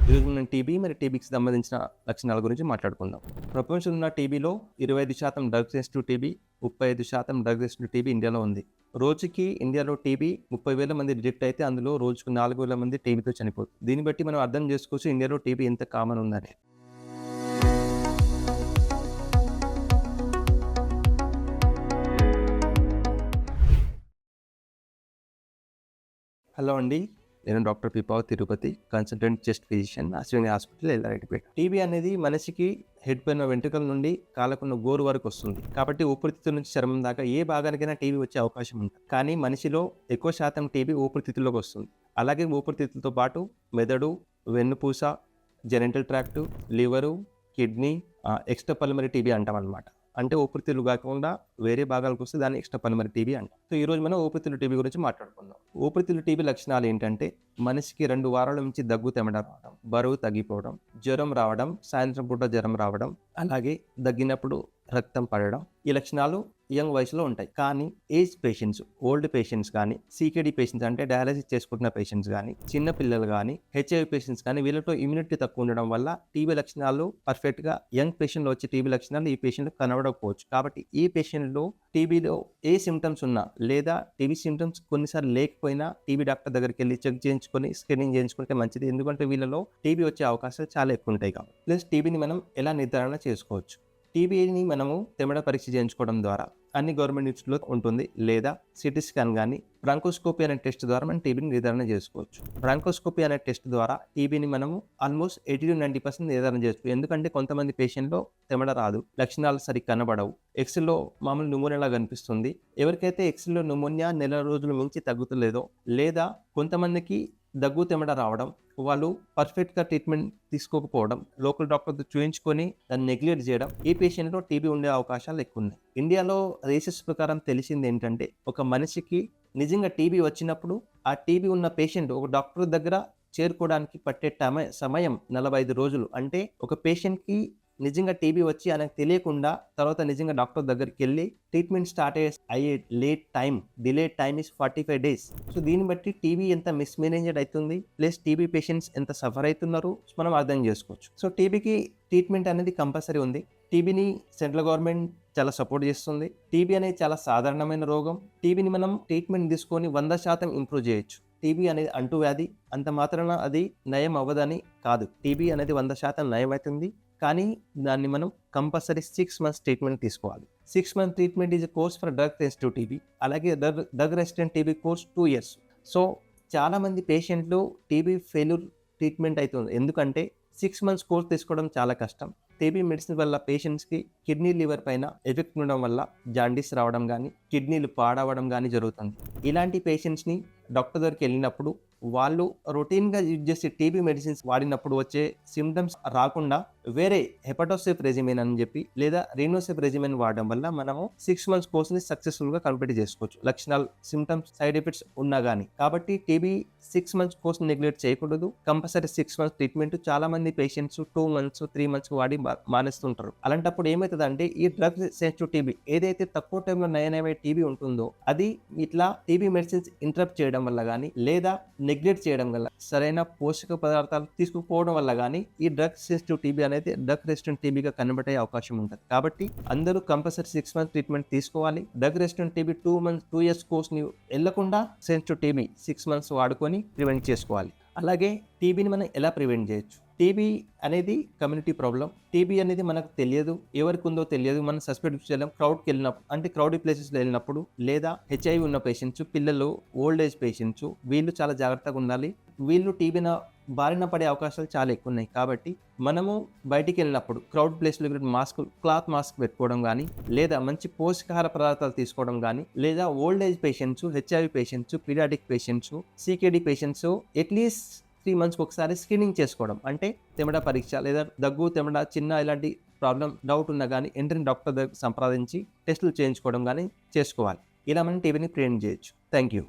ఈరోజు మనం టీబీ మరి టీబీకి సంబంధించిన లక్షణాల గురించి మాట్లాడుకుందాం. ప్రపంచంలో ఉన్న టీబీలో 25% drug sensitive TB, 35% drug resistant TB ఇండియాలో ఉంది. రోజుకి ఇండియాలో టీబీ 30,000 మంది డిటెక్ట్ అయితే అందులో రోజుకు 4,000 మంది టీబీతో చనిపోతుంది. దీన్ని బట్టి మనం అర్థం చేసుకోవచ్చు ఇండియాలో టీబీ ఎంత కామన్ ఉందని. హలో అండి, నేను డాక్టర్ పిపావ్ Tirupati, consultant chest physician, Ashwini hospital, Yellareddypet. TB అనేది మనిషికి హెడ్ పైన వెంట్రుకల నుండి కాళ్ళకున్న గోరు వరకు వస్తుంది. కాబట్టి ఊపిరితిత్తుల నుంచి చర్మం దాకా ఏ భాగానికైనా టీబీ వచ్చే అవకాశం ఉంటుంది. కానీ మనిషిలో ఎక్కువ శాతం టీబీ ఊపిరితిత్తుల్లోకి వస్తుంది. అలాగే ఊపిరితిత్తులతో పాటు మెదడు, వెన్నుపూస, genital tract, liver, kidney, extra pulmonary TB అంటాం అనమాట. అంటే ఊపిరితిత్తులు కాకుండా వేరే భాగాలకు వస్తే దాన్ని ఎక్స్ట్రా పల్మనరీ టీబీ అంటాం. సో ఈరోజు మనం ఊపిరితిత్తుల టీబీ గురించి మాట్లాడుకుందాం. ఊపిరితిత్తుల టీబీ లక్షణాలు ఏంటంటే మనిషికి 2 వారాల నుంచి దగ్గు తెమడ రావడం, బరువు తగ్గిపోవడం, జ్వరం రావడం, సాయంత్రం పూట జ్వరం రావడం, అలాగే దగ్గినప్పుడు రక్తం పడడం. ఈ లక్షణాలు యంగ్ వయసులో ఉంటాయి. కానీ ఏజ్ పేషెంట్స్, ఓల్డ్ పేషెంట్స్ కానీ, సీకేడీ పేషెంట్స్ అంటే డయాలసిస్ చేసుకుంటున్న పేషెంట్స్ కానీ, చిన్న పిల్లలు కానీ, హెచ్ఐవి పేషెంట్స్ కానీ వీళ్ళతో ఇమ్యూనిటీ తక్కువ ఉండడం వల్ల టీబీ లక్షణాలు పర్ఫెక్ట్గా యంగ్ పేషెంట్లో వచ్చే టీబీ లక్షణాలు ఈ పేషెంట్ కనబడకపోవచ్చు. కాబట్టి ఈ పేషెంట్లో టీబీలో ఏ సిమ్టమ్స్ ఉన్నా లేదా టీబీ సిమ్టమ్స్ కొన్నిసార్లు లేకపోయినా టీబీ డాక్టర్ దగ్గరికి వెళ్ళి చెక్ చేయించుకొని స్క్రీనింగ్ చేయించుకుంటే మంచిది. ఎందుకంటే వీళ్ళలో టీబీ వచ్చే అవకాశాలు చాలా ఎక్కువ ఉంటాయి. కాబట్టి ప్లస్ టీబీని మనం ఎలా నిర్ధారణ చేసుకోవచ్చు. టీబీని మనము తెమడ పరీక్ష చేయించుకోవడం ద్వారా అన్ని గవర్నమెంట్ ఇన్స్టిట్యూట్లో ఉంటుంది, లేదా సిటీ స్కాన్ కానీ బ్రాంకోస్కోపీ అనే టెస్ట్ ద్వారా మనం టీబీని నిర్ధారణ చేసుకోవచ్చు. బ్రాంకోస్కోపీ అనే టెస్ట్ ద్వారా టీబీని మనము ఆల్మోస్ట్ 80-90% నిర్ధారణ చేసుకోవచ్చు. ఎందుకంటే కొంతమంది పేషెంట్లో తెమడ రాదు, లక్షణాలు సరిగ్గా కనబడవు, ఎక్స్లో మామూలు న్యూమోనియాలా కనిపిస్తుంది. ఎవరికైతే ఎక్స్లో న్యూమోనియా నెల రోజుల మించి తగ్గుతలేదో, లేదా కొంతమందికి దగ్గు తెమడ రావడం, వాళ్ళు పర్ఫెక్ట్గా ట్రీట్మెంట్ తీసుకోకపోవడం, లోకల్ డాక్టర్తో చూయించుకొని దాన్ని నెగ్లెక్ట్ చేయడం, ఈ పేషెంట్లో టీబీ ఉండే అవకాశాలు ఎక్కువ ఉన్నాయి. ఇండియాలో రీసెర్చ్ ప్రకారం తెలిసింది ఏంటంటే ఒక మనిషికి నిజంగా టీబీ వచ్చినప్పుడు ఆ టీబీ ఉన్న పేషెంట్ ఒక డాక్టర్ దగ్గర చేరుకోవడానికి పట్టే సమయం 45 రోజులు. అంటే ఒక పేషెంట్కి నిజంగా టీబీ వచ్చి ఆయనకు తెలియకుండా తర్వాత నిజంగా డాక్టర్ దగ్గరికి వెళ్ళి ట్రీట్మెంట్ స్టార్ట్ అయ్యే delay time is 45 days. So దీన్ని బట్టి టీబీ ఎంత మిస్మేనేజ్డ్ అవుతుంది, ప్లస్ టీబీ పేషెంట్స్ ఎంత సఫర్ అవుతున్నారు మనం అర్థం చేసుకోవచ్చు. సో టీబీకి ట్రీట్మెంట్ అనేది కంపల్సరీ ఉంది. టీబీని సెంట్రల్ గవర్నమెంట్ చాలా సపోర్ట్ చేస్తుంది. టీబీ అనేది చాలా సాధారణమైన రోగం. టీబీని మనం ట్రీట్మెంట్ తీసుకొని 100% ఇంప్రూవ్ చేయొచ్చు. టీబీ అనేది అంటువ్యాధి, అంత మాత్రాన అది నయం అవ్వదని కాదు. టీబీ అనేది 100% నయం అవుతుంది. కానీ దాన్ని మనం కంపల్సరీ 6 months ట్రీట్మెంట్ తీసుకోవాలి. 6 month treatment is course for drug sensitive TB. అలాగే drug resistant TB course 2 years. So చాలామంది పేషెంట్లు టీబీ ఫెయిల్యూర్ ట్రీట్మెంట్ అవుతుంది. ఎందుకంటే 6 months కోర్స్ తీసుకోవడం చాలా కష్టం. టీబీ మెడిసిన్ వల్ల పేషెంట్స్కి కిడ్నీ, లివర్ పైన ఎఫెక్ట్ ఉండడం వల్ల జాండీస్ రావడం కానీ, కిడ్నీలు పాడవడం కానీ జరుగుతుంది. ఇలాంటి పేషెంట్స్ని డాక్టర్ దగ్గరికి వెళ్ళినప్పుడు వాళ్ళు రొటీన్గా యూజ్ చేసే టీబీ మెడిసిన్స్ వాడినప్పుడు వచ్చే సిమ్టమ్స్ రాకుండా వేరే హెపటోసేఫ్ రెజిమెన్ అని చెప్పి లేదా రీనోసేఫ్ రెజిమెన్ వాడడం వల్ల మనము 6 months కోర్స్ని సక్సెస్ఫుల్గా కంప్లీట్ చేసుకోవచ్చు, లక్షణాలు, సిమ్టమ్స్, సైడ్ ఎఫెక్ట్స్ ఉన్నా కానీ. కాబట్టి టీబీ 6 months కోర్స్ నెగ్లెక్ట్ చేయకూడదు. Compulsory 6 months treatment. చాలా మంది పేషెంట్స్ 2 months 3 months వాడి మానేస్తుంటారు. అలాంటప్పుడు ఏమవుతుందంటే ఈ డ్రగ్ సెన్సిటివ్ టీబీ ఏదైతే తక్కువ టైంలో నయనమయ్యే టీబీ ఉంటుందో అది ఇట్లా టీబీ మెడిసిన్స్ ఇంటరప్ట్ చేయడం వల్ల కానీ లేదా నెగ్లెక్ట్ చేయడం వల్ల సరైన పోషక పదార్థాలు తీసుకుపోవడం వల్ల కానీ ఈ డ్రగ్ సెన్సిటివ్ టీబీ అనేది డ్రగ్ రెసిస్టెంట్ టీబీగా కనబడే అవకాశం ఉంటుంది. కాబట్టి అందరూ కంపల్సరీ 6 months ట్రీట్మెంట్ తీసుకోవాలి. డ్రగ్ రెసిస్టెంట్ టీబీ 2 years కోర్స్ని వెళ్లకుండా సెన్సిటివ్ టీబీ 6 months వాడుకొని ప్రివెంట్ చేసుకోవాలి. అలాగే టీబీని మనం ఎలా ప్రివెంట్ చేయొచ్చు. టీబీ అనేది కమ్యూనిటీ ప్రాబ్లం. టీబీ అనేది మనకు తెలియదు, ఎవరికి ఉందో తెలియదు. మనం సస్పెక్ట్ చేయలేం. క్రౌడ్కి వెళ్ళినప్పుడు, అంటే క్రౌడీ ప్లేసెస్లో వెళ్ళినప్పుడు, లేదా హెచ్ఐవి ఉన్న పేషెంట్స్, పిల్లలు, ఓల్డ్ ఏజ్ పేషెంట్స్ వీళ్ళు చాలా జాగ్రత్తగా ఉండాలి. వీళ్ళు టీబీన బారిన పడే అవకాశాలు చాలా ఎక్కువ ఉన్నాయి. కాబట్టి మనము బయటికి వెళ్ళినప్పుడు క్రౌడ్ ప్లేస్లో క్లాత్ మాస్క్ పెట్టుకోవడం కానీ, లేదా మంచి పోషకాహార పదార్థాలు తీసుకోవడం కానీ, లేదా old age patients, HIV patients, paediatric patients, CKD patients at least 3 months ఒకసారి స్క్రీనింగ్ చేసుకోవడం. అంటే తెమడ పరీక్ష లేదా దగ్గు, తెమడ, చిన్న ఇలాంటి ప్రాబ్లం డౌట్ ఉన్నా కానీ వెంటనే డాక్టర్ దగ్గర సంప్రదించి టెస్టులు చేయించుకోవడం కానీ చేసుకోవాలి. ఇలా మనం టీబీని ప్రివెంట్ చేయొచ్చు. Thank you.